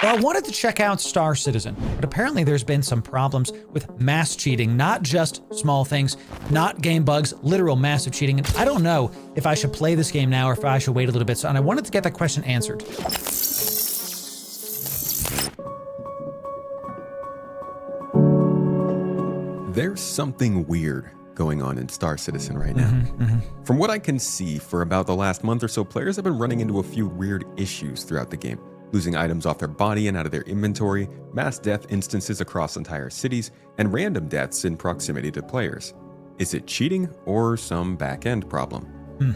Well, I wanted to check out Star Citizen, but apparently there's been some problems with mass cheating, not just small things, not game bugs, literal massive cheating. And I don't know if I should play this game now or if I should wait a little bit. And I wanted to get that question answered. There's something weird going on in Star Citizen right now. From what I can see, for about the last month or so, players have been running into a few weird issues throughout the game. Losing items off their body and out of their inventory, mass death instances across entire cities, and random deaths in proximity to players. Is it cheating or some back-end problem?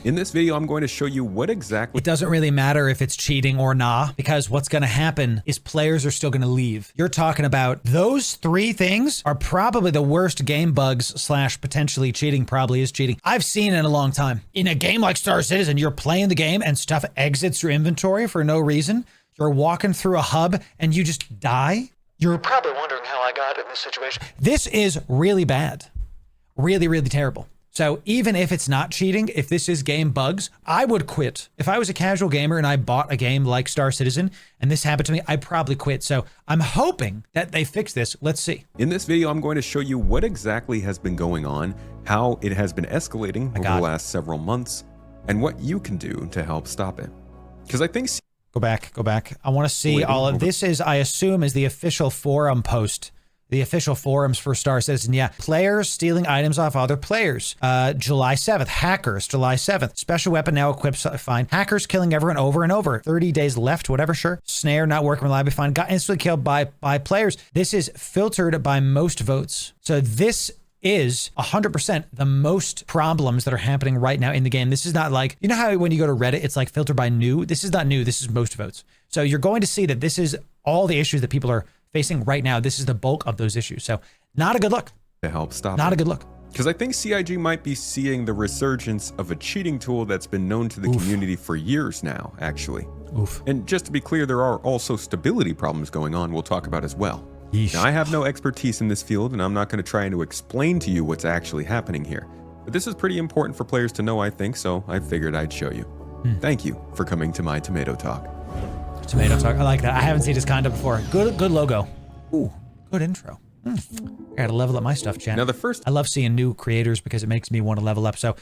In this video, I'm going to show you what exactly— It doesn't really matter if it's cheating or not, because what's going to happen is players are still going to leave. You're talking about those three things are probably the worst game bugs / potentially cheating. Probably is cheating I've seen in a long time. In a game like Star Citizen, you're playing the game and stuff exits your inventory for no reason. You're walking through a hub and you just die. You're probably wondering how I got in this situation. This is really bad. Really, really terrible. So even if it's not cheating, if this is game bugs, I would quit. If I was a casual gamer and I bought a game like Star Citizen and this happened to me, I'd probably quit. So I'm hoping that they fix this. Let's see. In this video, I'm going to show you what exactly has been going on, how it has been escalating over the last several months, and what you can do to help stop it. Because I think— Go back. I want to see all of this. Is, I assume, is the official forum post. The official forums for Star Citizen. Yeah. Players stealing items off other players. July 7th. Hackers. July 7th. Special weapon now equipped. Fine. Hackers killing everyone over and over. 30 days left. Whatever. Sure. Snare not working reliably. Fine. Got instantly killed by players. This is filtered by most votes. So this is 100% the most problems that are happening right now in the game. This is not like, you know how when you go to Reddit, it's like filtered by new? This is not new. This is most votes. So you're going to see that this is all the issues that people are facing right now. This is the bulk of those issues. So not a good look. To help stop Not it. a good look. Because I think CIG might be seeing the resurgence of a cheating tool that's been known to the community for years now, actually. And just to be clear, there are also stability problems going on we'll talk about as well. Now, I have no expertise in this field, and I'm not going to try to explain to you what's actually happening here. But this is pretty important for players to know, I think, so I figured I'd show you. Thank you for coming to my Tomato Talk. Tomato Talk. I like that. I haven't seen this kind of before. Good logo. Ooh, good intro. I gotta level up my stuff, chat. Now, I love seeing new creators because it makes me want to level up. So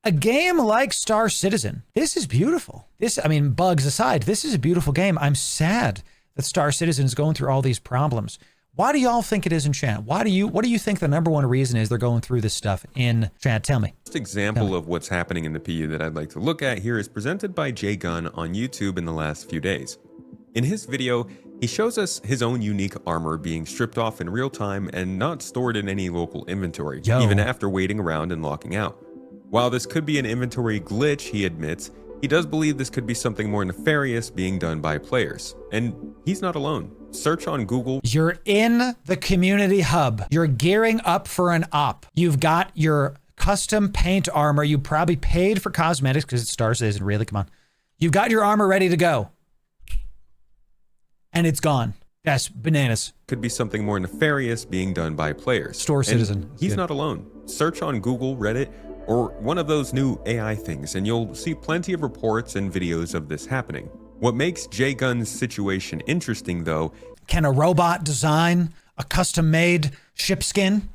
a game like Star Citizen, this is beautiful. I mean, bugs aside, this is a beautiful game. I'm sad that Star Citizen is going through all these problems. Why do y'all think it is in chat? What do you think the number one reason is they're going through this stuff in chat? Tell me. First example of what's happening in the PU that I'd like to look at here is presented by Jay Gunn on YouTube in the last few days. In his video, he shows us his own unique armor being stripped off in real time and not stored in any local inventory, even after waiting around and locking out. While this could be an inventory glitch, he admits, he does believe this could be something more nefarious being done by players. And he's not alone. Search on Google. You're in the community hub. You're gearing up for an op. You've got your custom paint armor. You probably paid for cosmetics because it's Star Citizen, really, come on. You've got your armor ready to go. And it's gone. That's bananas. Could be something more nefarious being done by players. Star Citizen. He's not alone. Search on Google, Reddit, or one of those new AI things, and you'll see plenty of reports and videos of this happening. What makes Jay Gunn's situation interesting, though— Can a robot design a custom-made ship skin?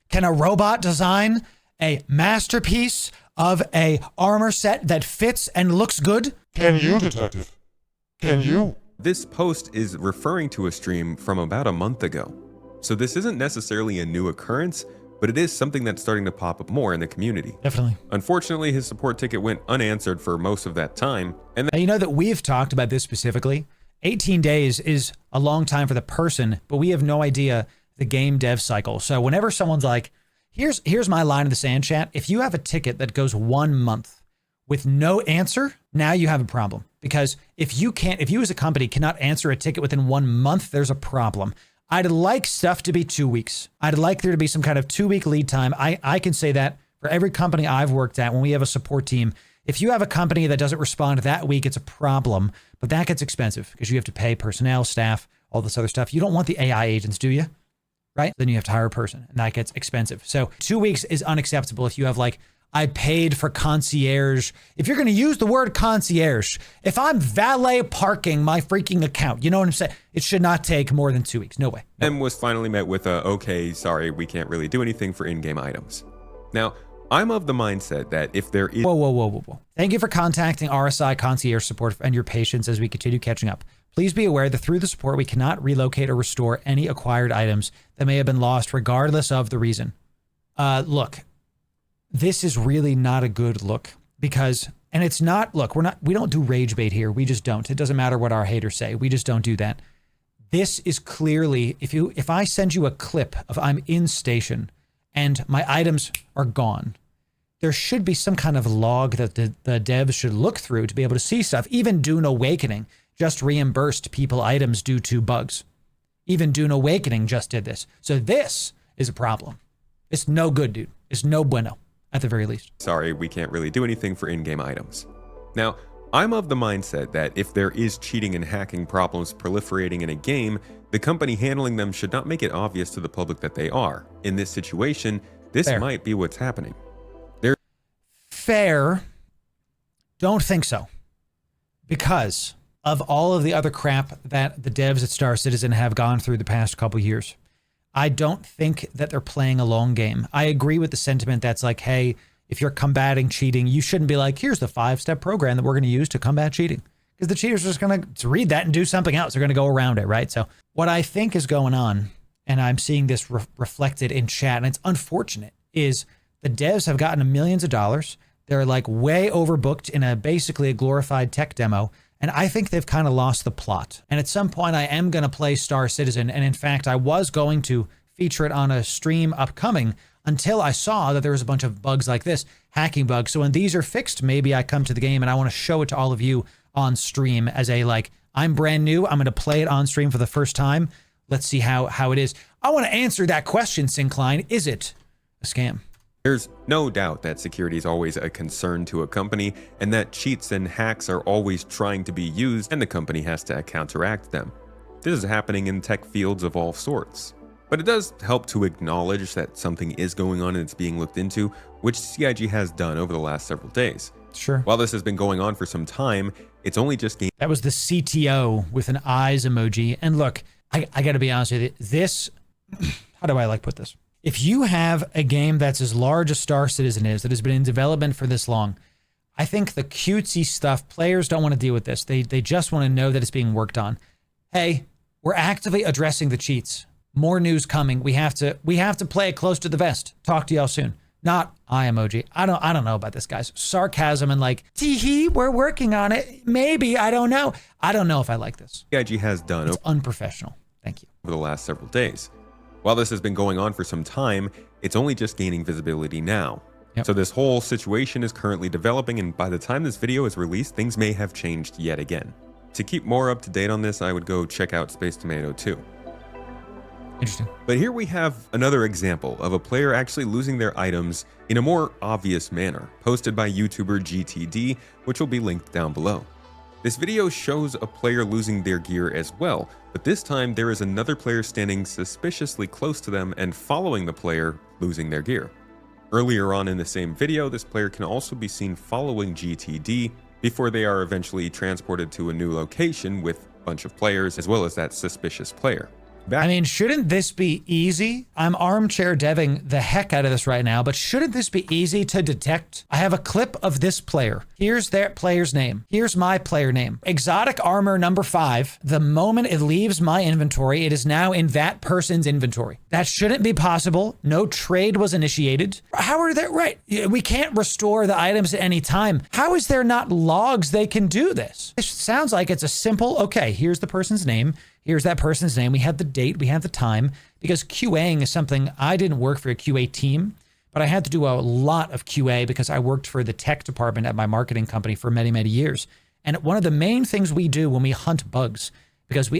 Can a robot design a masterpiece of a armor set that fits and looks good? Can you, detective? Can you? This post is referring to a stream from about a month ago. So this isn't necessarily a new occurrence, but it is something that's starting to pop up more in the community. Definitely. Unfortunately, his support ticket went unanswered for most of that time. And you know that we've talked about this specifically. 18 days is a long time for the person, but we have no idea the game dev cycle. So whenever someone's like, here's my line in the sand, chat. If you have a ticket that goes 1 month with no answer, now you have a problem. Because if you as a company cannot answer a ticket within 1 month, there's a problem. I'd like stuff to be 2 weeks. I'd like there to be some kind of 2-week lead time. I can say that for every company I've worked at when we have a support team. If you have a company that doesn't respond that week, it's a problem, but that gets expensive because you have to pay personnel, staff, all this other stuff. You don't want the AI agents, do you? Right? Then you have to hire a person and that gets expensive. So 2 weeks is unacceptable if you have like I paid for concierge. If you're going to use the word concierge, if I'm valet parking my freaking account, you know what I'm saying? It should not take more than 2 weeks. No way. No. And was finally met with a, okay, sorry, we can't really do anything for in-game items. Now, I'm of the mindset that if there is... Whoa. Thank you for contacting RSI concierge support and your patience as we continue catching up. Please be aware that through the support, we cannot relocate or restore any acquired items that may have been lost regardless of the reason. Look, this is really not a good look because, and it's not, look, we don't do rage bait here. We just don't. It doesn't matter what our haters say. We just don't do that. This is clearly, if I send you a clip of I'm in station and my items are gone, there should be some kind of log that the devs should look through to be able to see stuff. Even Dune Awakening just reimbursed people items due to bugs. Even Dune Awakening just did this. So this is a problem. It's no good, dude. It's no bueno, at the very least. Sorry, we can't really do anything for in-game items. Now, I'm of the mindset that if there is cheating and hacking problems proliferating in a game, the company handling them should not make it obvious to the public that they are. In this situation, this Fair. might be what's happening. Fair. Don't think so. Because of all of the other crap that the devs at Star Citizen have gone through the past couple years, I don't think that they're playing a long game. I agree with the sentiment that's like, hey, if you're combating cheating, you shouldn't be like, here's the 5-step program that we're going to use to combat cheating. Because the cheaters are just going to read that and do something else. They're going to go around it, right? So what I think is going on, and I'm seeing this reflected in chat, and it's unfortunate, is the devs have gotten millions of dollars. They're like way overbooked in basically a glorified tech demo. And I think they've kind of lost the plot. And at some point I am going to play Star Citizen. And in fact, I was going to feature it on a stream upcoming until I saw that there was a bunch of bugs like this, hacking bugs. So when these are fixed, maybe I come to the game and I want to show it to all of you on stream as a like, I'm brand new. I'm going to play it on stream for the first time. Let's see how it is. I want to answer that question, Syncline. Is it a scam? There's no doubt that security is always a concern to a company and that cheats and hacks are always trying to be used and the company has to counteract them. This is happening in tech fields of all sorts. But it does help to acknowledge that something is going on and it's being looked into, which CIG has done over the last several days. Sure. While this has been going on for some time, it's only just gained... That was the CTO with an eyes emoji. And look, I got to be honest with you. This, how do I like put this? If you have a game that's as large as Star Citizen is, that has been in development for this long, I think the cutesy stuff, players don't want to deal with this. They just want to know that it's being worked on. Hey, we're actively addressing the cheats. More news coming. We have to play it close to the vest. Talk to y'all soon. Not eye emoji. I don't know about this, guys. Sarcasm and like, tee-hee, we're working on it. Maybe, I don't know. I don't know if I like this. CIG has done It's unprofessional. Thank you. over the last several days. While this has been going on for some time, it's only just gaining visibility now. Yep. So this whole situation is currently developing, and by the time this video is released, things may have changed yet again. To keep more up to date on this, I would go check out Space Tomato 2. Interesting. But here we have another example of a player actually losing their items in a more obvious manner, posted by YouTuber GTD, which will be linked down below. This video shows a player losing their gear as well, but this time there is another player standing suspiciously close to them and following the player losing their gear. Earlier on in the same video, this player can also be seen following GTD before they are eventually transported to a new location with a bunch of players as well as that suspicious player. I mean, shouldn't this be easy? I'm armchair deving the heck out of this right now, but shouldn't this be easy to detect? I have a clip of this player. Here's their player's name. Here's my player name. Exotic armor number 5. The moment it leaves my inventory, it is now in that person's inventory. That shouldn't be possible. No trade was initiated. How are there, right? We can't restore the items at any time. How is there not logs they can do this? It sounds like it's a simple, okay, here's the person's name. Here's that person's name. We have the date. We have the time. Because QAing is something, I didn't work for a QA team, but I had to do a lot of QA because I worked for the tech department at my marketing company for many, many years. And one of the main things we do when we hunt bugs because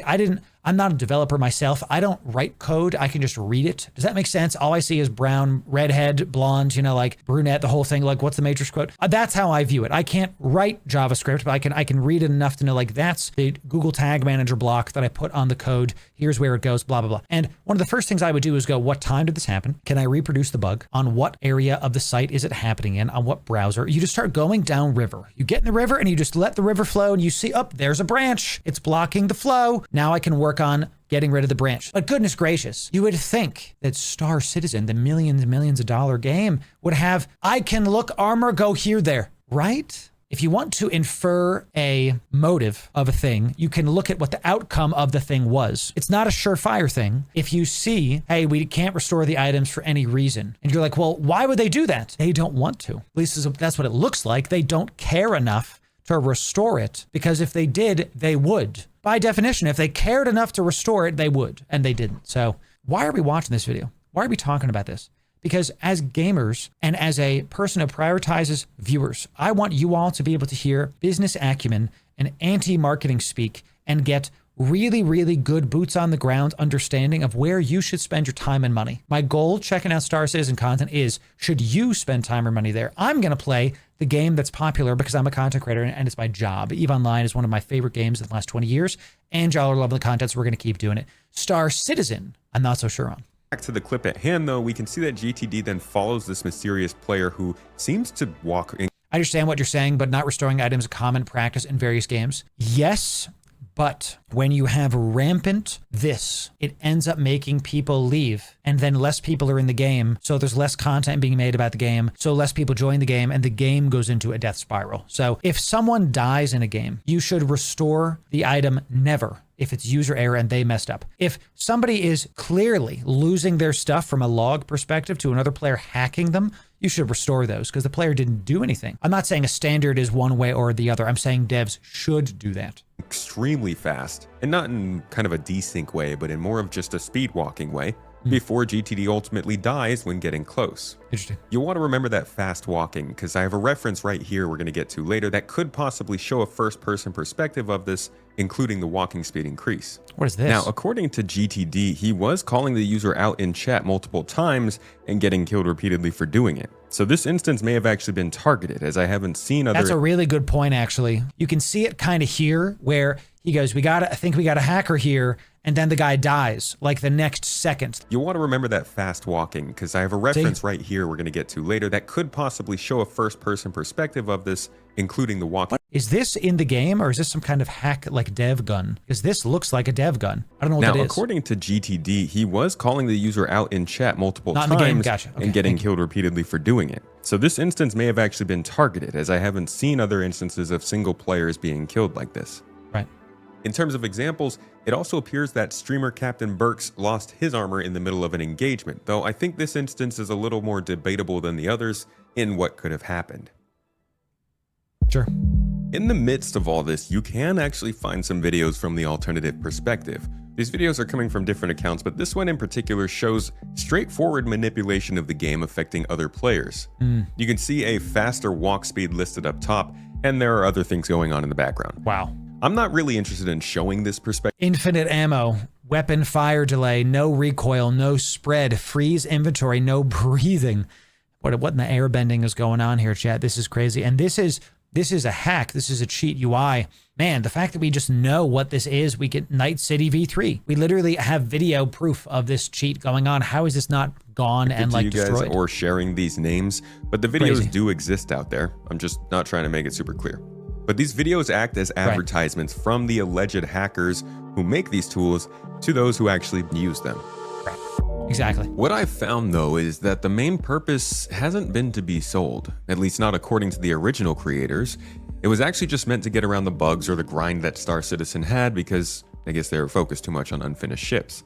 I'm not a developer myself. I don't write code. I can just read it. Does that make sense? All I see is brown, redhead, blonde, like brunette, the whole thing. Like, what's the Matrix quote? That's how I view it. I can't write JavaScript, but I can read it enough to know, like, that's the Google Tag Manager block that I put on the code. Here's where it goes, blah, blah, blah. And one of the first things I would do is go, what time did this happen? Can I reproduce the bug? On what area of the site is it happening in? On what browser? You just start going down river. You get in the river and you just let the river flow, and you see, oh, there's a branch. It's blocking the flow. Now I can work on getting rid of the branch. But goodness gracious, you would think that Star Citizen, the millions and millions of dollar game, would have, I can look armor, go here, there, right? If you want to infer a motive of a thing, you can look at what the outcome of the thing was. It's not a surefire thing. If you see, hey, we can't restore the items for any reason, and you're like, well, why would they do that? They don't want to. At least that's what it looks like. They don't care enough to restore it, because if they did, they would. By definition, if they cared enough to restore it, they would, and they didn't. So why are we watching this video? Why are we talking about this? Because as gamers and as a person who prioritizes viewers, I want you all to be able to hear business acumen and anti-marketing speak and get really, really good boots on the ground understanding of where you should spend your time and money. My goal checking out Star Citizen content is, should you spend time or money there? I'm going to play the game that's popular because I'm a content creator and it's my job. EVE Online is one of my favorite games in the last 20 years, and y'all are loving the content, so we're going to keep doing it. Star Citizen, I'm not so sure on. Back to the clip at hand, though, we can see that GTD then follows this mysterious player who seems to walk in. I understand what you're saying, but not restoring items is a common practice in various games. Yes, but when you have rampant this, it ends up making people leave, and then less people are in the game, so there's less content being made about the game, so less people join the game, and the game goes into a death spiral. So if someone dies in a game, you should restore the item never if it's user error and they messed up. If somebody is clearly losing their stuff from a log perspective to another player hacking them, you should restore those because the player didn't do anything. I'm not saying a standard is one way or the other. I'm saying devs should do that. Extremely fast, and not in kind of a desync way, but in more of just a speed walking way, before GTD ultimately dies when getting close. Interesting. You'll want to remember that fast walking, because I have a reference right here we're going to get to later that could possibly show a first-person perspective of this, including the walking speed increase. What is this? Now, according to GTD, he was calling the user out in chat multiple times and getting killed repeatedly for doing it. So this instance may have actually been targeted, as I haven't seen other... That's a really good point, actually. You can see it kind of here, where he goes, I think we got a hacker here, and then the guy dies, like the next second. You'll want to remember that fast walking, because I have a reference right here we're going to get to later that could possibly show a first-person perspective of this, including the walking. What? Is this in the game, or is this some kind of hack, like dev gun? Because this looks like a dev gun. I don't know what that is. Now, according to GTD, he was calling the user out in chat multiple Not times in the game. Gotcha. Okay, and getting killed repeatedly for doing it. So this instance may have actually been targeted, as I haven't seen other instances of single players being killed like this. Right. In terms of examples, it also appears that streamer Captain Burks lost his armor in the middle of an engagement, though I think this instance is a little more debatable than the others in what could have happened. Sure. In the midst of all this, you can actually find some videos from the alternative perspective. These videos are coming from different accounts, but this one in particular shows straightforward manipulation of the game affecting other players. You can see a faster walk speed listed up top, and there are other things going on in the background. Wow. I'm not really interested in showing this perspective. Infinite ammo, weapon fire delay, no recoil, no spread, freeze inventory, no breathing. What in the air bending is going on here, chat? This is crazy. And this is a hack. This is a cheat UI. Man, the fact that we just know what this is, we get Night City V3. We literally have video proof of this cheat going on. How is this not gone and like destroyed? Or sharing these names, but the videos do exist out there. I'm just not trying to make it super clear. But these videos act as advertisements from the alleged hackers who make these tools to those who actually use them. Exactly. What I've found, though, is that the main purpose hasn't been to be sold, at least not according to the original creators. It was actually just meant to get around the bugs or the grind that Star Citizen had because I guess they were focused too much on unfinished ships.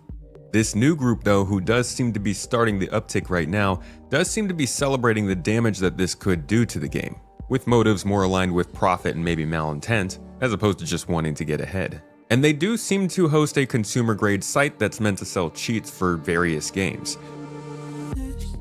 This new group, though, who does seem to be starting the uptick right now, does seem to be celebrating the damage that this could do to the game, with motives more aligned with profit and maybe malintent, as opposed to just wanting to get ahead. And they do seem to host a consumer-grade site that's meant to sell cheats for various games.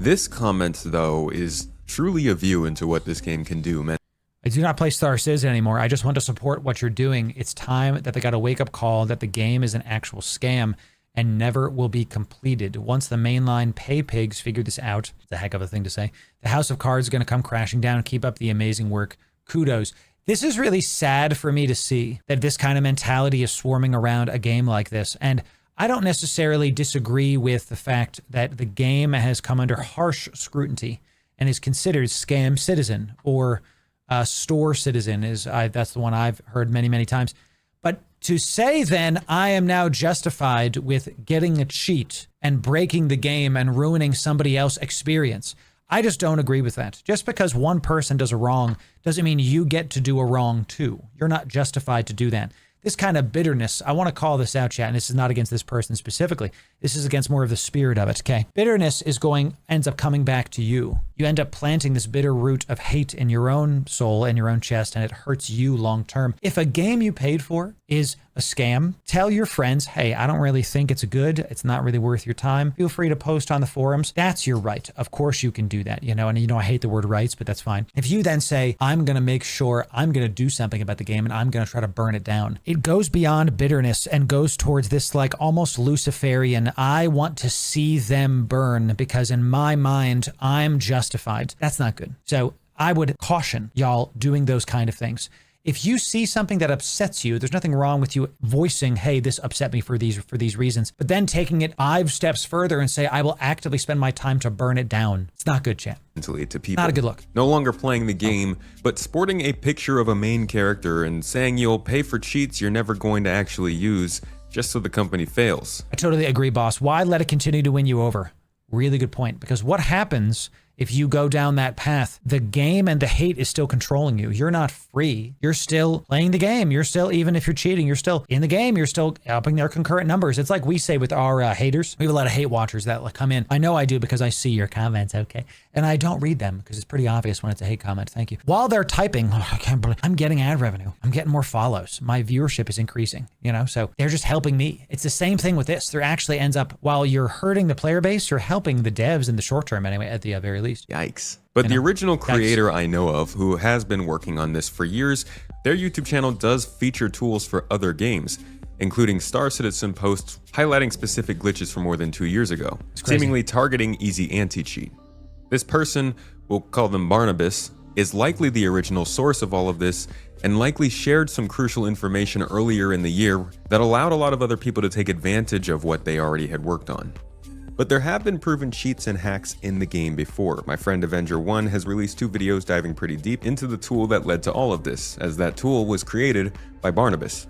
This comment, though, is truly a view into what this game can do, man. I do not play Star Citizen anymore. I just want to support what you're doing. It's time that they got a wake-up call that the game is an actual scam and never will be completed. Once the mainline pay pigs figure this out, it's a heck of a thing to say, the House of Cards is going to come crashing down. Keep up the amazing work. Kudos. This is really sad for me to see that this kind of mentality is swarming around a game like this. And I don't necessarily disagree with the fact that the game has come under harsh scrutiny and is considered scam citizen or store citizen that's the one I've heard many, many times. But to say then I am now justified with getting a cheat and breaking the game and ruining somebody else's experience, I just don't agree with that. Just because one person does a wrong doesn't mean you get to do a wrong too. You're not justified to do that. This kind of bitterness, I want to call this out, chat, and this is not against this person specifically. This is against more of the spirit of it, okay? Bitterness ends up coming back to you. You end up planting this bitter root of hate in your own soul and your own chest, and it hurts you long term. If a game you paid for is a scam, tell your friends, hey, I don't really think it's good. It's not really worth your time. Feel free to post on the forums. That's your right. Of course you can do that, and I hate the word rights, but that's fine. If you then say, I'm going to make sure I'm going to do something about the game and I'm going to try to burn it down, it goes beyond bitterness and goes towards this like almost Luciferian, I want to see them burn because in my mind, I'm justified. That's not good. So I would caution y'all doing those kind of things. If you see something that upsets you, there's nothing wrong with you voicing, hey, this upset me for these reasons, but then taking it 5 steps further and say, I will actively spend my time to burn it down. It's not good, chat. To people. Not a good look. No longer playing the game, but sporting a picture of a main character and saying you'll pay for cheats you're never going to actually use just so the company fails. I totally agree, boss. Why let it continue to win you over? Really good point. Because what happens if you go down that path? The game and the hate is still controlling you. You're not free. You're still playing the game. You're still, even if you're cheating, you're still in the game. You're still upping their concurrent numbers. It's like we say with our haters. We have a lot of hate watchers that come in. I know I do because I see your comments, okay? And I don't read them because it's pretty obvious when it's a hate comment. Thank you. While they're typing, I can't believe I'm getting ad revenue. I'm getting more follows. My viewership is increasing, so they're just helping me. It's the same thing with this. There actually ends up, while you're hurting the player base, you're helping the devs in the short term anyway, at the very least. Yikes. But the original creator I know of who has been working on this for years, their YouTube channel does feature tools for other games, including Star Citizen posts highlighting specific glitches from more than 2 years ago, seemingly targeting easy anti-cheat. This person, we'll call them Barnabas, is likely the original source of all of this and likely shared some crucial information earlier in the year that allowed a lot of other people to take advantage of what they already had worked on. But there have been proven cheats and hacks in the game before. My friend Avenger1 has released 2 videos diving pretty deep into the tool that led to all of this, as that tool was created by Barnabas.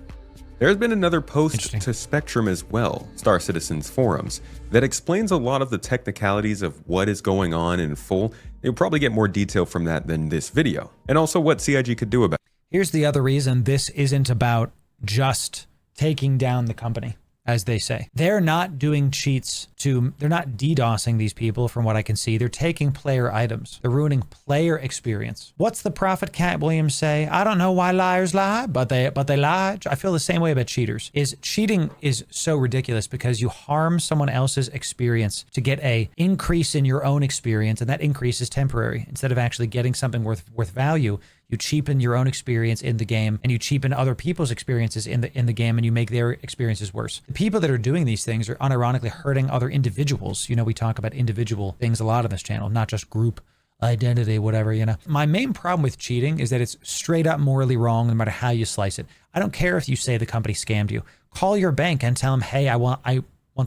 There's been another post to Spectrum as well, Star Citizen's forums, that explains a lot of the technicalities of what is going on in full. You'll probably get more detail from that than this video, and also what CIG could do about it. Here's the other reason this isn't about just taking down the company, as they say. They're not doing cheats they're not DDoSing these people from what I can see. They're taking player items. They're ruining player experience. What's the prophet Cat Williams say? I don't know why liars lie, but they lie. I feel the same way about cheaters. Cheating is so ridiculous because you harm someone else's experience to get a increase in your own experience, and that increase is temporary. Instead of actually getting something worth value, you cheapen your own experience in the game, and you cheapen other people's experiences in the game, and you make their experiences worse. The people that are doing these things are unironically hurting other individuals. We talk about individual things a lot on this channel, not just group identity, whatever, My main problem with cheating is that it's straight up morally wrong no matter how you slice it. I don't care if you say the company scammed you. Call your bank and tell them, hey, I want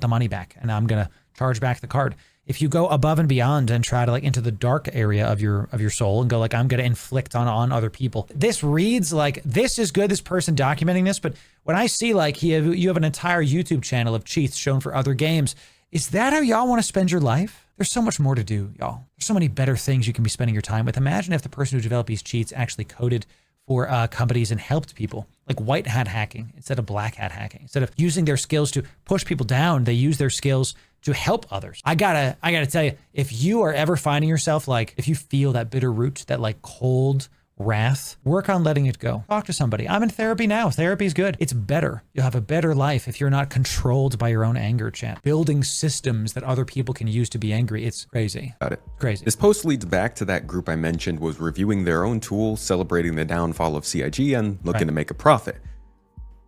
the money back, and I'm going to charge back the card. If you go above and beyond and try to into the dark area of your soul and go I'm going to inflict on other people. This reads like this is good, this person documenting this, but when I see you have an entire YouTube channel of cheats shown for other games, is that how y'all want to spend your life? There's so much more to do, y'all. There's so many better things you can be spending your time with. Imagine if the person who developed these cheats actually coded for companies and helped people, like white hat hacking instead of black hat hacking. Instead of using their skills to push people down, they use their skills to help others. I gotta tell you, if you are ever finding yourself if you feel that bitter root, that cold, wrath, work on letting it go. Talk to somebody. I'm in therapy now. Therapy's good. It's better. You'll have a better life if you're not controlled by your own anger, chat. Building systems that other people can use to be angry. It's crazy. Got it. Crazy. This post leads back to that group I mentioned was reviewing their own tool, celebrating the downfall of CIG, and looking to make a profit.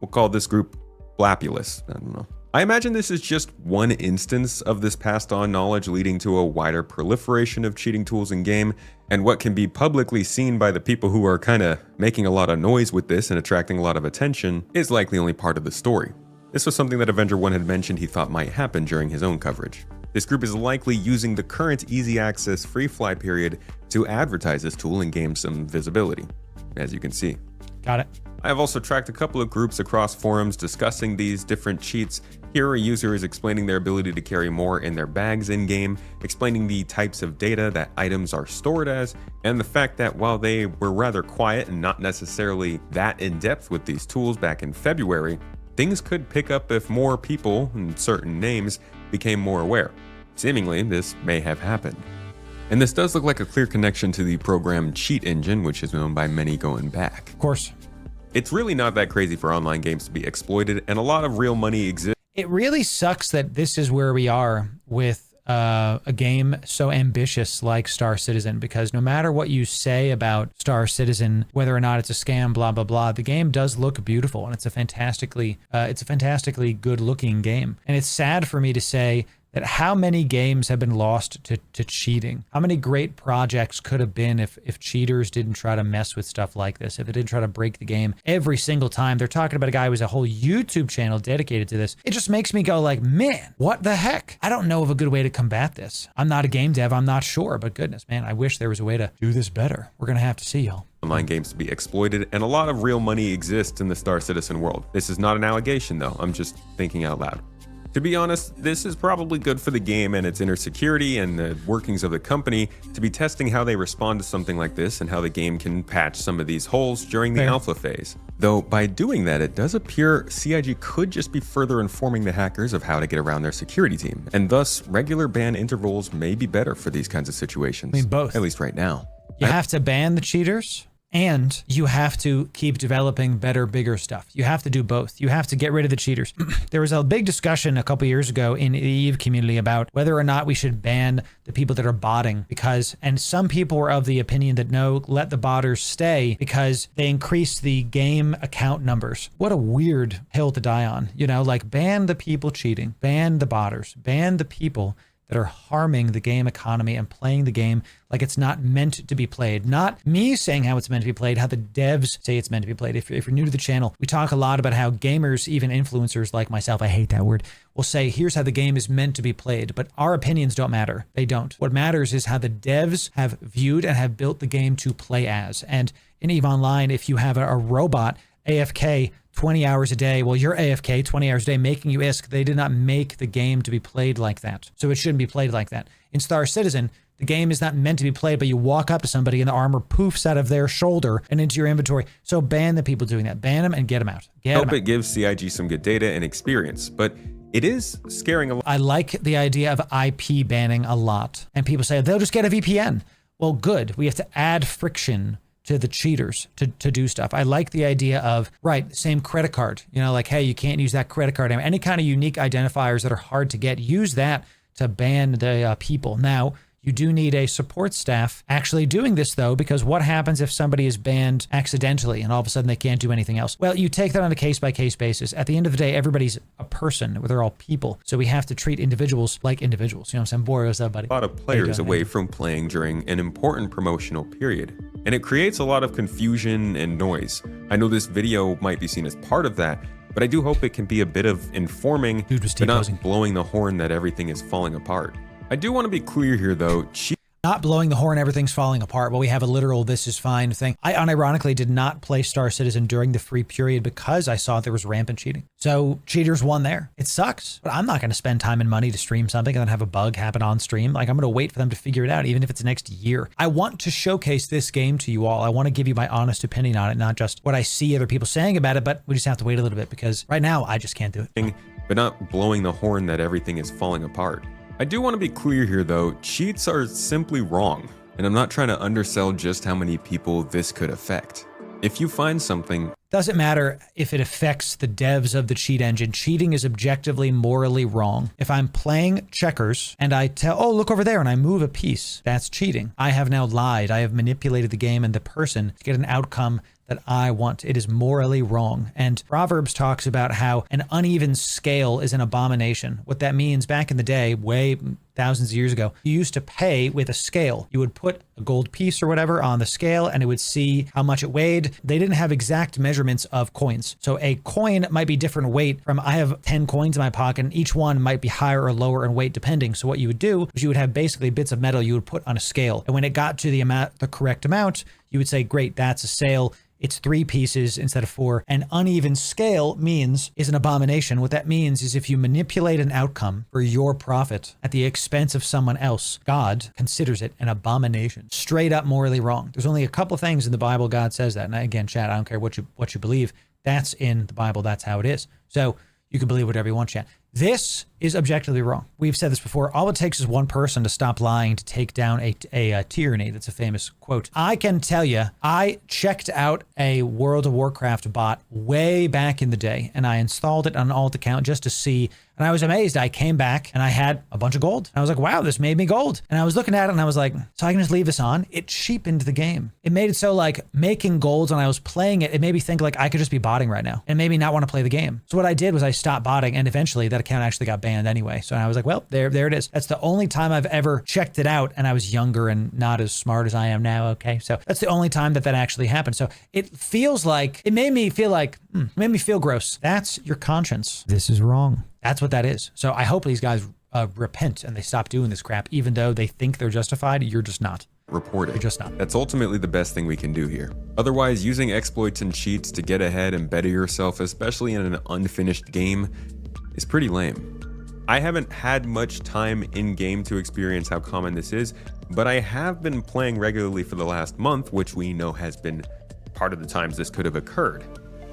We'll call this group Blapulous. I don't know. I imagine this is just one instance of this passed on knowledge leading to a wider proliferation of cheating tools in game, and what can be publicly seen by the people who are kind of making a lot of noise with this and attracting a lot of attention is likely only part of the story. This was something that Avenger1 had mentioned he thought might happen during his own coverage. This group is likely using the current easy access free fly period to advertise this tool and gain some visibility, as you can see. Got it. I have also tracked a couple of groups across forums discussing these different cheats. Here a user is explaining their ability to carry more in their bags in-game, explaining the types of data that items are stored as, and the fact that while they were rather quiet and not necessarily that in-depth with these tools back in February, things could pick up if more people and certain names became more aware. Seemingly, this may have happened. And this does look like a clear connection to the program Cheat Engine, which is known by many going back. Of course. It's really not that crazy for online games to be exploited, and a lot of real money exists. It really sucks that this is where we are with a game so ambitious like Star Citizen, because no matter what you say about Star Citizen, whether or not it's a scam, blah, blah, blah, the game does look beautiful, and it's a fantastically good looking game. And it's sad for me to say that how many games have been lost to cheating? How many great projects could have been if cheaters didn't try to mess with stuff like this, if they didn't try to break the game every single time? They're talking about a guy who has a whole YouTube channel dedicated to this. It just makes me go like, man, what the heck? I don't know of a good way to combat this. I'm not a game dev, I'm not sure, but goodness, man, I wish there was a way to do this better. We're gonna have to see, y'all. Online games to be exploited, and a lot of real money exists in the Star Citizen world. This is not an allegation though, I'm just thinking out loud. To be honest, this is probably good for the game and its inner security and the workings of the company to be testing how they respond to something like this and how the game can patch some of these holes during the alpha phase. Though by doing that, it does appear CIG could just be further informing the hackers of how to get around their security team, and thus regular ban intervals may be better for these kinds of situations. I mean, both. At least right now. You have to ban the cheaters, and you have to keep developing better, bigger stuff. You have to do both. You have to get rid of the cheaters. There was a big discussion a couple years ago in the EVE community about whether or not we should ban the people that are botting, because, and some people were of the opinion that no, let the botters stay because they increase the game account numbers. What a weird hill to die on. You know, like ban the people cheating, ban the botters, ban the people that are harming the game economy and playing the game like it's not meant to be played. Not me saying how it's meant to be played, how the devs say it's meant to be played. If you're new to the channel, we talk a lot about how gamers, even influencers like myself, I hate that word, will say, here's how the game is meant to be played, but our opinions don't matter. They don't. What matters is how the devs have viewed and have built the game to play as. And in EVE Online, if you have a robot AFK 20 hours a day, well, you're AFK 20 hours a day, making you ISK. They did not make the game to be played like that. So it shouldn't be played like that. In Star Citizen, the game is not meant to be played, but you walk up to somebody and the armor poofs out of their shoulder and into your inventory. So ban the people doing that. Ban them and get them out. Hope it gives CIG some good data and experience, but it is scaring a lot. I like the idea of IP banning a lot. And people say, they'll just get a VPN. Well, good. We have to add friction to the cheaters to do stuff. I like the idea of, right, same credit card, you know, like, hey, you can't use that credit card. Any kind of unique identifiers that are hard to get, use that to ban the people. Now, you do need a support staff actually doing this though, because what happens if somebody is banned accidentally and all of a sudden they can't do anything else? Well, you take that on a case-by-case basis. At the end of the day, everybody's a person, they're all people. So we have to treat individuals like individuals. You know what I'm saying? Borio, what's up, buddy? A lot of players away from playing during an important promotional period, and it creates a lot of confusion and noise. I know this video might be seen as part of that, but I do hope it can be a bit of informing, but not blowing the horn that everything is falling apart. I do want to be clear here though, not blowing the horn, everything's falling apart. Well, we have a literal this is fine thing. I unironically did not play Star Citizen during the free period because I saw there was rampant cheating. So cheaters won there. It sucks, but I'm not going to spend time and money to stream something and then have a bug happen on stream. Like, I'm going to wait for them to figure it out, even if it's next year. I want to showcase this game to you all. I want to give you my honest opinion on it, not just what I see other people saying about it, but we just have to wait a little bit because right now I just can't do it. But not blowing the horn that everything is falling apart. I do want to be clear here though, cheats are simply wrong. And I'm not trying to undersell just how many people this could affect. If you find something, doesn't matter if it affects the devs of the cheat engine. Cheating is objectively morally wrong. If I'm playing checkers and I tell, oh, look over there, and I move a piece, that's cheating. I have now lied. I have manipulated the game and the person to get an outcome that I want. It is morally wrong. And Proverbs talks about how an uneven scale is an abomination. What that means, back in the day, way thousands of years ago, you used to pay with a scale. You would put a gold piece or whatever on the scale and it would see how much it weighed. They didn't have exact measurements of coins. So a coin might be different weight from, I have 10 coins in my pocket and each one might be higher or lower in weight depending. So what you would do is you would have basically bits of metal you would put on a scale. And when it got to the correct amount, you would say, great, that's a sale. It's 3 pieces instead of 4. An uneven scale is an abomination. What that means is if you manipulate an outcome for your profit at the expense of someone else, God considers it an abomination. Straight up morally wrong. There's only a couple of things in the Bible God says that. And again, chat, I don't care what you believe. That's in the Bible. That's how it is. So you can believe whatever you want, chat. This is objectively wrong. We've said this before. All it takes is one person to stop lying to take down a tyranny. That's a famous quote. I can tell you, I checked out a World of Warcraft bot way back in the day, and I installed it on an alt account just to see, and I was amazed. I came back and I had a bunch of gold. I was like, wow, this made me gold. And I was looking at it and I was like, so I can just leave this on? It cheapened the game. It made it so like making golds when I was playing it, it made me think like I could just be botting right now and maybe not want to play the game. So what I did was I stopped botting, and eventually that account actually got banned anyway. So I was like, well, there it is. That's the only time I've ever checked it out, and I was younger and not as smart as I am now. Okay, so that's the only time that actually happened. So it feels like, it made me feel like, it made me feel gross. That's your conscience. This is wrong. That's what that is. So I hope these guys repent and they stop doing this crap, even though they think they're justified. You're just not. Report it. You're just not. That's ultimately the best thing we can do here. Otherwise, using exploits and cheats to get ahead and better yourself, especially in an unfinished game, is pretty lame. I haven't had much time in game to experience how common this is, but I have been playing regularly for the last month, which we know has been part of the times this could have occurred.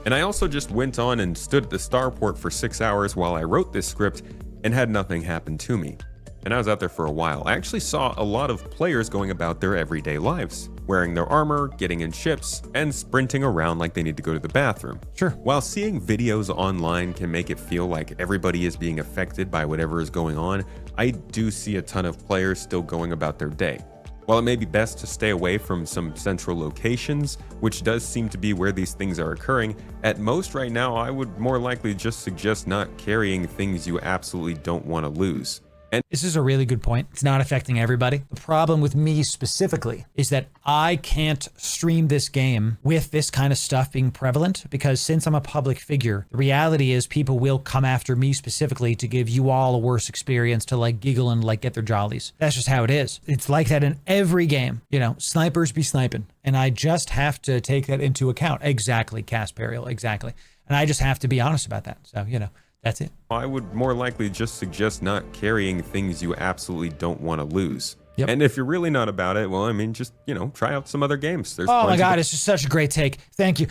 And I also just went on and stood at the starport for 6 hours while I wrote this script and had nothing happen to me. And I was out there for a while. I actually saw a lot of players going about their everyday lives, wearing their armor, getting in ships, and sprinting around like they need to go to the bathroom. Sure. While seeing videos online can make it feel like everybody is being affected by whatever is going on, I do see a ton of players still going about their day. While it may be best to stay away from some central locations, which does seem to be where these things are occurring, at most right now I would more likely just suggest not carrying things you absolutely don't want to lose. And this is a really good point. It's not affecting everybody. The problem with me specifically is that I can't stream this game with this kind of stuff being prevalent, because since I'm a public figure, the reality is people will come after me specifically to give you all a worse experience, to like giggle and like get their jollies. That's just how it is. It's like that in every game. You know, snipers be sniping. And I just have to take that into account. Exactly, Casperial, exactly. And I just have to be honest about that. So, you know, that's it. I would more likely just suggest not carrying things you absolutely don't want to lose. Yep. And if you're really not about it, well, I mean, just, you know, try out some other games. There's oh my God, it's just such a great take. Thank you.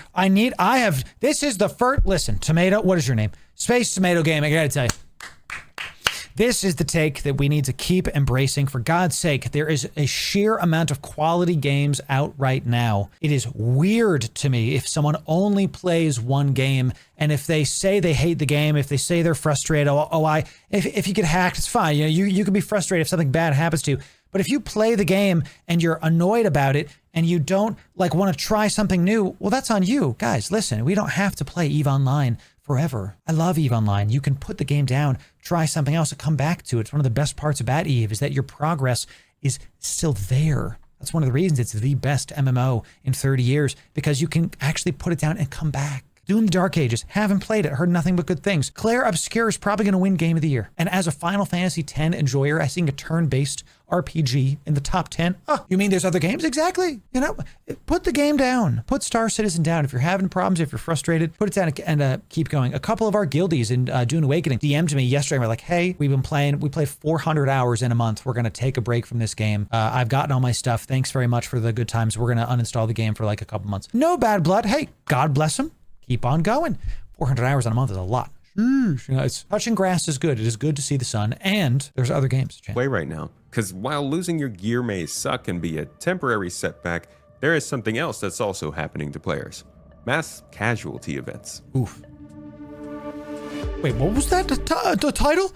This is the first, listen, Tomato, what is your name? Space Tomato Game, I gotta tell you. This is the take that we need to keep embracing. For God's sake, there is a sheer amount of quality games out right now. It is weird to me if someone only plays one game, and if they say they hate the game, if they say they're frustrated, if you get hacked, it's fine. You know, you can be frustrated if something bad happens to you. But if you play the game and you're annoyed about it and you don't like want to try something new, well, that's on you. Guys, listen, we don't have to play EVE Online forever. I love EVE Online. You can put the game down, try something else, and come back to it. It's one of the best parts about EVE is that your progress is still there. That's one of the reasons it's the best MMO in 30 years, because you can actually put it down and come back. Doing the Dark Ages, haven't played it, heard nothing but good things. Claire Obscure is probably going to win Game of the Year. And as a Final Fantasy X enjoyer, I think a turn-based RPG in the top 10. Oh, you mean there's other games? Exactly. You know, put the game down. Put Star Citizen down. If you're having problems, if you're frustrated, put it down and keep going. A couple of our guildies in Dune Awakening DM'd me yesterday and were like, hey, we played 400 hours in a month. We're going to take a break from this game. I've gotten all my stuff. Thanks very much for the good times. We're going to uninstall the game for like a couple months. No bad blood. Hey, God bless them. Keep on going. 400 hours in a month is a lot. Touching grass is good. It is good to see the sun, and there's other games. Play right now, because while losing your gear may suck and be a temporary setback, there is something else that's also happening to players. Mass casualty events. Oof. Wait, what was that? The title?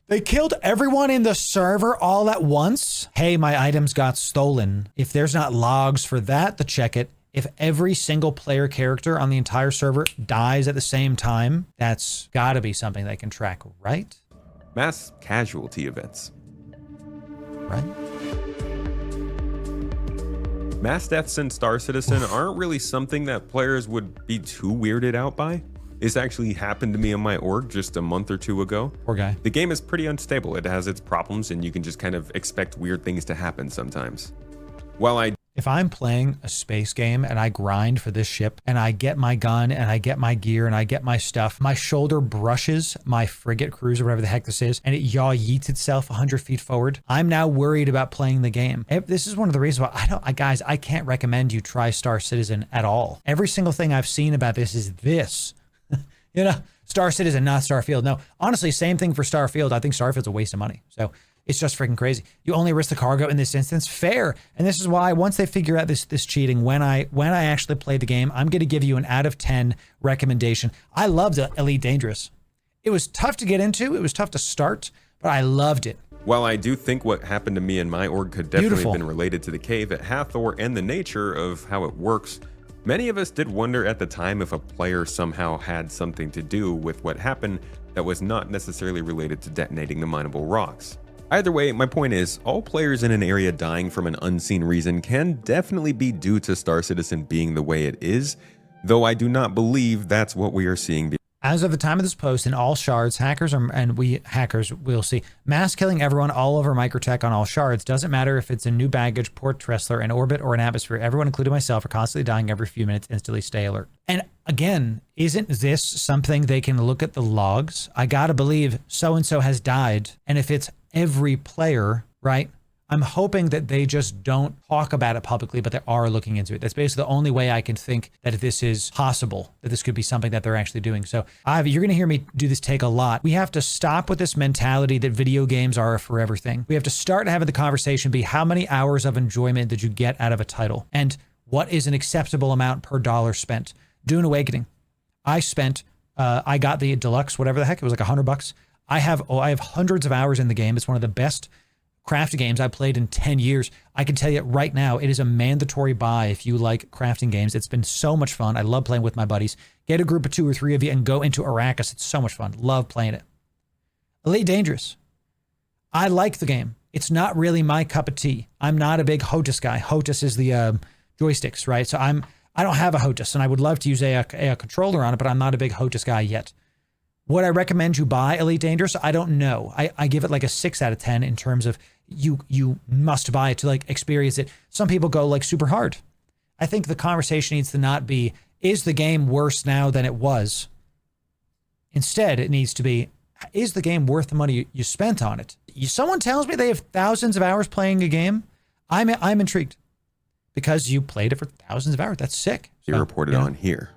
They killed everyone in the server all at once? Hey, my items got stolen. If there's not logs for that to check it, if every single player character on the entire server dies at the same time, that's gotta be something they can track, right? Mass casualty events. Right? Mass deaths in Star Citizen aren't really something that players would be too weirded out by. This actually happened to me in my org just a month or two ago. Poor guy. The game is pretty unstable. It has its problems, and you can just kind of expect weird things to happen sometimes. If I'm playing a space game and I grind for this ship and I get my gun and I get my gear and I get my stuff, my shoulder brushes my frigate cruiser, whatever the heck this is, and it yaw yeets itself 100 feet forward, I'm now worried about playing the game. This is one of the reasons why guys, I can't recommend you try Star Citizen at all. Every single thing I've seen about this is this. You know, Star Citizen, not Starfield. No, honestly, same thing for Starfield. I think Starfield's a waste of money. So it's just freaking crazy. You only risk the cargo in this instance. Fair. And this is why once they figure out this cheating, when I actually play the game, I'm going to give you an out of 10 recommendation. I loved Elite Dangerous. It was tough to get into. It was tough to start, but I loved it. While I do think what happened to me in my org could definitely have been related to the cave at Hathor and the nature of how it works, many of us did wonder at the time if a player somehow had something to do with what happened that was not necessarily related to detonating the mineable rocks. Either way, my point is, all players in an area dying from an unseen reason can definitely be due to Star Citizen being the way it is, though I do not believe that's what we are seeing. As of the time of this post, in all shards, hackers will see mass killing everyone all over Microtech on all shards. Doesn't matter if it's a new baggage, port Tressler, an orbit, or an atmosphere. Everyone, including myself, are constantly dying every few minutes. Instantly stay alert. And again, isn't this something they can look at the logs? I gotta believe so-and-so has died. And if it's every player, right? I'm hoping that they just don't talk about it publicly, but they are looking into it. That's basically the only way I can think that this is possible, that this could be something that they're actually doing. So you're going to hear me do this take a lot. We have to stop with this mentality that video games are a forever thing. We have to start having the conversation be how many hours of enjoyment did you get out of a title? And what is an acceptable amount per dollar spent? Dune Awakening. I got the deluxe, whatever the heck, it was like $100. I have hundreds of hours in the game. It's one of the best crafting games I played in 10 years. I can tell you right now, it is a mandatory buy if you like crafting games. It's been so much fun. I love playing with my buddies. Get a group of 2 or 3 of you and go into Arrakis. It's so much fun. Love playing it. Elite Dangerous. I like the game. It's not really my cup of tea. I'm not a big HOTAS guy. HOTAS is the joysticks, right? So I don't have a HOTAS, and I would love to use a controller on it, but I'm not a big HOTAS guy yet. Would I recommend you buy Elite Dangerous? I don't know. I give it like a 6 out of 10 in terms of you must buy it to like experience it. Some people go like super hard. I think the conversation needs to not be, is the game worse now than it was? Instead, it needs to be, is the game worth the money you spent on it? Someone tells me they have thousands of hours playing a game. I'm intrigued because you played it for thousands of hours. That's sick. You reported on here.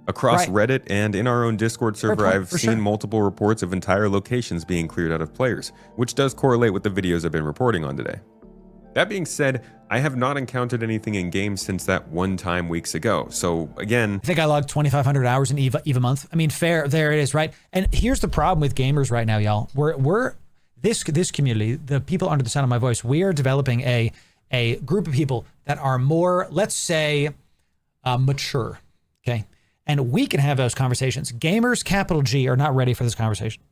Across Reddit and in our own Discord server, I've seen multiple reports of entire locations being cleared out of players, which does correlate with the videos I've been reporting on today. That being said, I have not encountered anything in game since that one time weeks ago. So again, I think I logged 2,500 hours in EVE month. I mean, fair, there it is, right? And here's the problem with gamers right now, y'all. We're this community, the people under the sound of my voice, we are developing a group of people that are more, let's say, mature, okay? And we can have those conversations. Gamers, capital G, are not ready for this conversation.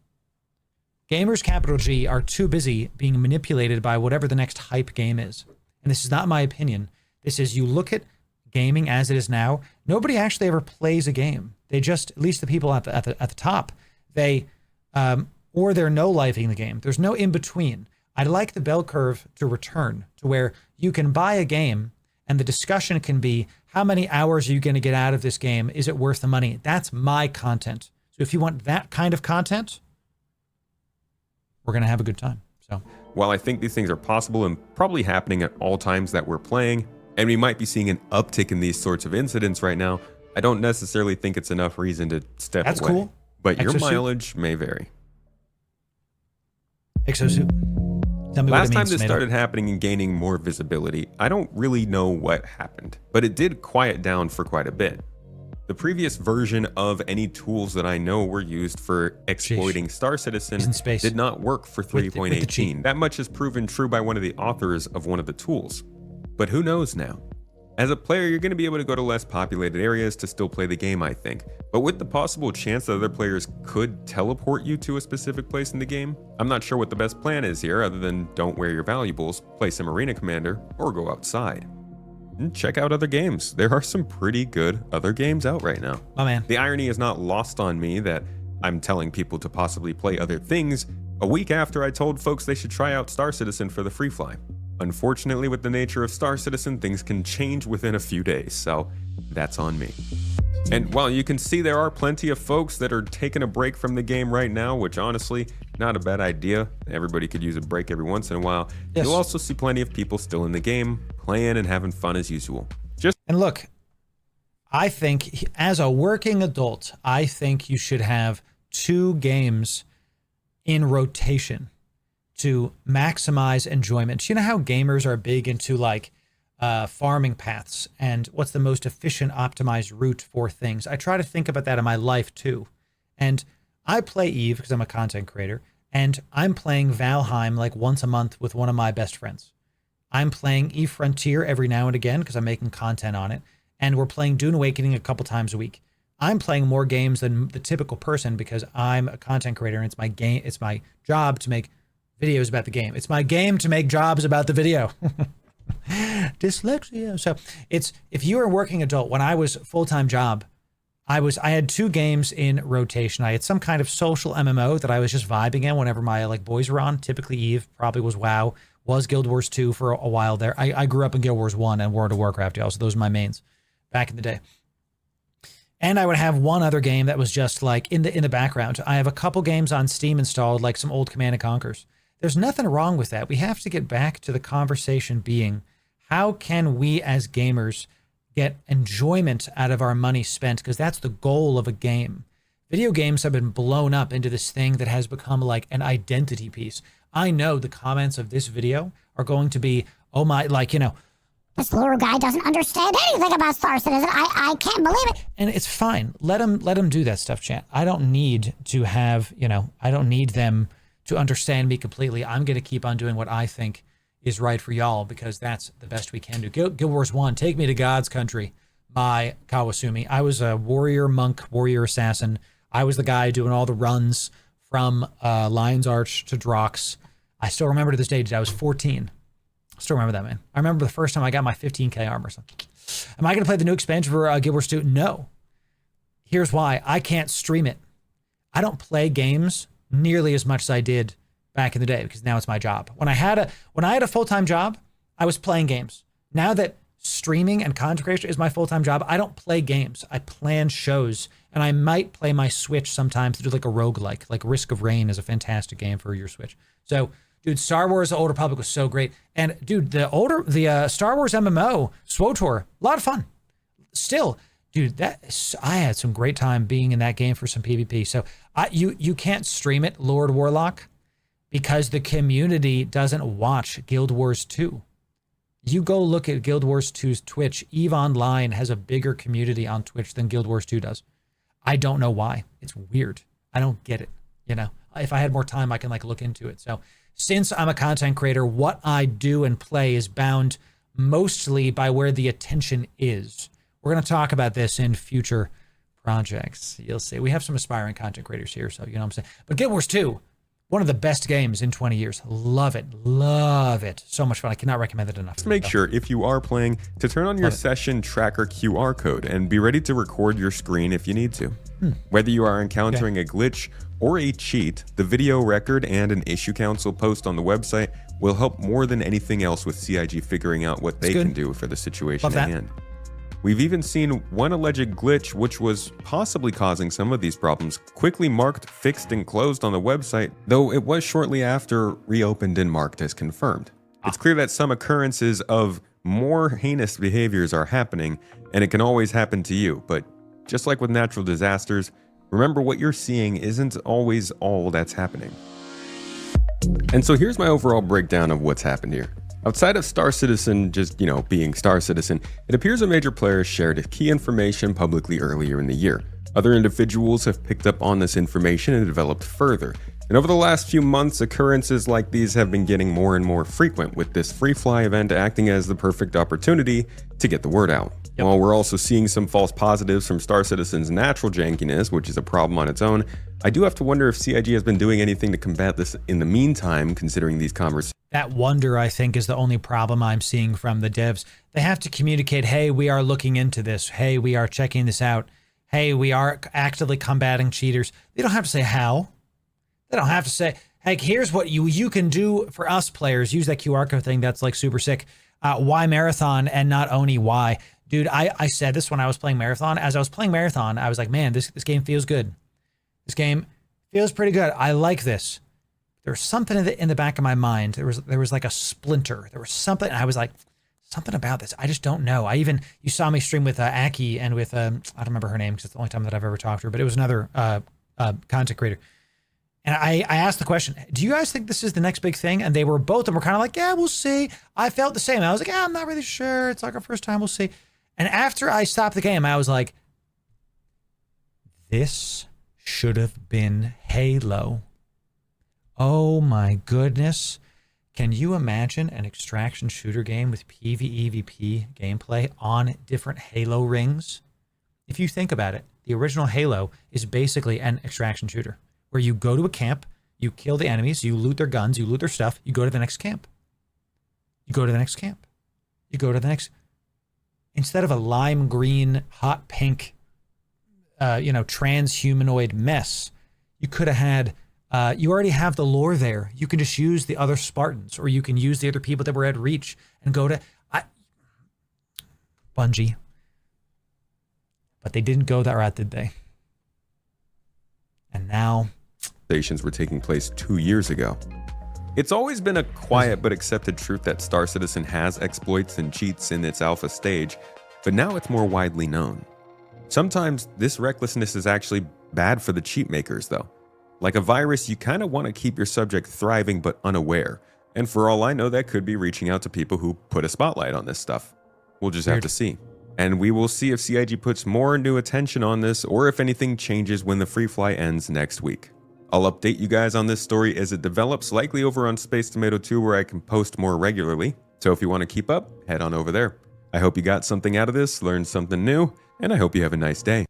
Gamers, capital G, are too busy being manipulated by whatever the next hype game is. And this is not my opinion. This is, you look at gaming as it is now, nobody actually ever plays a game. They just, at least the people at the top, they, or they're no-lifing the game. There's no in-between. I'd like the bell curve to return to where you can buy a game and the discussion can be, how many hours are you going to get out of this game? Is it worth the money? That's my content. So if you want that kind of content, we're going to have a good time. So while I think these things are possible and probably happening at all times that we're playing, and we might be seeing an uptick in these sorts of incidents right now, I don't necessarily think it's enough reason to step away. That's cool. but your Exosuit? mileage may vary. Exosuit. Tell me Last what it time means, this tomato. started happening and gaining more visibility, I don't really know what happened, but it did quiet down for quite a bit. The previous version of any tools that I know were used for exploiting Star Citizen He's in space. did not work for With the 3.18. cheat. That much is proven true by one of the authors of one of the tools. But who knows now? As a player, you're going to be able to go to less populated areas to still play the game, I think. But with the possible chance that other players could teleport you to a specific place in the game, I'm not sure what the best plan is here other than don't wear your valuables, play some Arena Commander, or go outside. And check out other games. There are some pretty good other games out right now. My man. The irony is not lost on me that I'm telling people to possibly play other things a week after I told folks they should try out Star Citizen for the free fly. Unfortunately, with the nature of Star Citizen, things can change within a few days, so that's on me. And while you can see there are plenty of folks that are taking a break from the game right now, which honestly, not a bad idea. Everybody could use a break every once in a while. Yes. You'll also see plenty of people still in the game, playing and having fun as usual. And look, I think as a working adult, I think you should have 2 games in rotation to maximize enjoyment. You know how gamers are big into like farming paths and what's the most efficient optimized route for things. I try to think about that in my life too. And I play Eve because I'm a content creator, and I'm playing Valheim like once a month with one of my best friends. I'm playing Eve Frontier every now and again because I'm making content on it, and we're playing Dune Awakening a couple times a week. I'm playing more games than the typical person because I'm a content creator and it's my game. It's my job to make videos about the game. It's my game to make jobs about the video. Dyslexia. So it's, if you were a working adult, when I was full-time job, I had 2 games in rotation. I had some kind of social MMO that I was just vibing in whenever my like boys were on. Typically Eve, probably was WoW, was Guild Wars 2 for a while there. I grew up in Guild Wars 1 and World of Warcraft, y'all. So those are my mains back in the day. And I would have one other game that was just like in the background. I have a couple games on Steam installed, like some old Command & Conquers. There's nothing wrong with that. We have to get back to the conversation being, how can we as gamers get enjoyment out of our money spent? Because that's the goal of a game. Video games have been blown up into this thing that has become like an identity piece. I know the comments of this video are going to be, oh my, like, you know, this Loru guy doesn't understand anything about Star Citizen. I can't believe it. and it's fine. Let them do that stuff, chat. I don't need to have, you know, I don't need them to understand me completely. I'm going to keep on doing what I think is right for y'all because that's the best we can do. Guild Wars 1, take me to God's country by Kawasumi. I was a warrior monk, warrior assassin. I was the guy doing all the runs from Lion's Arch to Drox. I still remember to this day, I was 14. Still remember that, man. I remember the first time I got my 15K armor. So, am I going to play the new expansion for Guild Wars 2? No. Here's why. I can't stream it. I don't play games nearly as much as I did back in the day because now it's my job. When I had a full-time job, I was playing games. Now that streaming and content creation is my full-time job, I don't play games. I plan shows, and I might play my Switch sometimes to do like a roguelike. Like Risk of Rain is a fantastic game for your Switch. So, dude, Star Wars: The Old Republic was so great. And dude, the Star Wars MMO, SWTOR, a lot of fun. Still, dude, I had some great time being in that game for some PvP. So you can't stream it, Lord Warlock, because the community doesn't watch Guild Wars 2. You go look at Guild Wars 2's Twitch. EVE Online has a bigger community on Twitch than Guild Wars 2 does. I don't know why. It's weird. I don't get it. You know, if I had more time, I can like look into it. So since I'm a content creator, what I do and play is bound mostly by where the attention is. We're going to talk about this in future projects. You'll see. We have some aspiring content creators here, so you know what I'm saying. But Guild Wars 2, one of the best games in 20 years. Love it. Love it. So much fun. I cannot recommend it enough. Just make sure, if you are playing, to turn on your session tracker QR code and be ready to record your screen if you need to. Whether you are encountering a glitch or a cheat, the video record and an issue council post on the website will help more than anything else with CIG figuring out what they can do for the situation at hand. We've even seen one alleged glitch, which was possibly causing some of these problems, quickly marked, fixed, and closed on the website, though it was shortly after reopened and marked as confirmed. It's clear that some occurrences of more heinous behaviors are happening, and it can always happen to you, but just like with natural disasters, Remember, what you're seeing isn't always all that's happening. And so here's my overall breakdown of what's happened here. Outside of Star Citizen just, being Star Citizen, it appears a major player shared key information publicly earlier in the year. Other individuals have picked up on this information and developed further. And over the last few months, occurrences like these have been getting more and more frequent, with this free fly event acting as the perfect opportunity to get the word out. Yep. While we're also seeing some false positives from Star Citizen's natural jankiness, which is a problem on its own, I do have to wonder if CIG has been doing anything to combat this in the meantime, considering these conversations. That wonder, I think, is the only problem I'm seeing from the devs. They have to communicate, hey, we are looking into this. Hey, we are checking this out. Hey, we are actively combating cheaters. They don't have to say how. They don't have to say, hey, here's what you can do for us players. Use that QR code thing. That's like super sick. Why Marathon and not Oni? Why? Dude, I said this when I was playing Marathon. As I was playing Marathon, I was like, man, this game feels good. This game feels pretty good. I like this. There was something in the back of my mind. There was like a splinter. There was something. I was like, something about this. I just don't know. You saw me stream with Aki and with, I don't remember her name because it's the only time that I've ever talked to her, but it was another content creator. And I asked the question, do you guys think this is the next big thing? And they were both of them were kind of like, yeah, we'll see. I felt the same. I was like, yeah, I'm not really sure. It's like our first time. We'll see. And after I stopped the game, I was like, this should have been Halo. Oh my goodness. Can you imagine an extraction shooter game with PvEVP gameplay on different Halo rings? If you think about it, the original Halo is basically an extraction shooter where you go to a camp, you kill the enemies, you loot their guns, you loot their stuff, you go to the next camp. You go to the next camp. You go to the next. Instead of a lime green, hot pink, transhumanoid mess, you could have had, you already have the lore there. You can just use the other Spartans, or you can use the other people that were at Reach and go to Bungie. But they didn't go that route, did they? And now conversations were taking place 2 years ago. It's always been a quiet but accepted truth that Star Citizen has exploits and cheats in its alpha stage, but now it's more widely known. Sometimes this recklessness is actually bad for the cheat makers though. Like a virus, you kind of want to keep your subject thriving but unaware, and for all I know that could be reaching out to people who put a spotlight on this stuff. We'll just have to see. And we will see if CIG puts more new attention on this or if anything changes when the free fly ends next week. I'll update you guys on this story as it develops, likely over on Space Tomato 2 where I can post more regularly. So if you want to keep up, head on over there. I hope you got something out of this, learned something new, and I hope you have a nice day.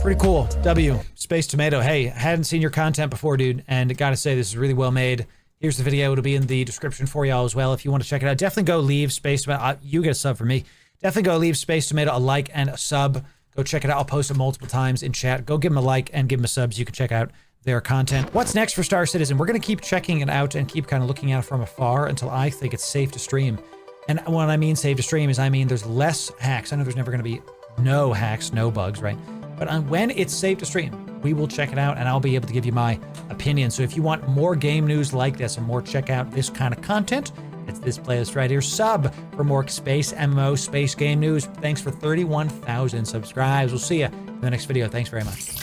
Pretty cool. W, Space Tomato. Hey, hadn't seen your content before, dude, and gotta say this is really well made. Here's the video. It'll be in the description for y'all as well if you want to check it out. Definitely go leave Space Tomato. You get a sub for me. Definitely go leave Space Tomato a like and a sub. Go check it out. I'll post it multiple times in chat. Go give them a like and give them a sub so you can check out their content. What's next for Star Citizen? We're going to keep checking it out and keep kind of looking at it from afar until I think it's safe to stream. And when I mean safe to stream is I mean there's less hacks. I know there's never going to be no hacks, no bugs, right? But when it's safe to stream, we will check it out and I'll be able to give you my opinion. So if you want more game news like this and more check out this kind of content, it's this playlist right here. Sub for more space MMO, space game news. Thanks for 31,000 subscribes. We'll see you in the next video. Thanks very much.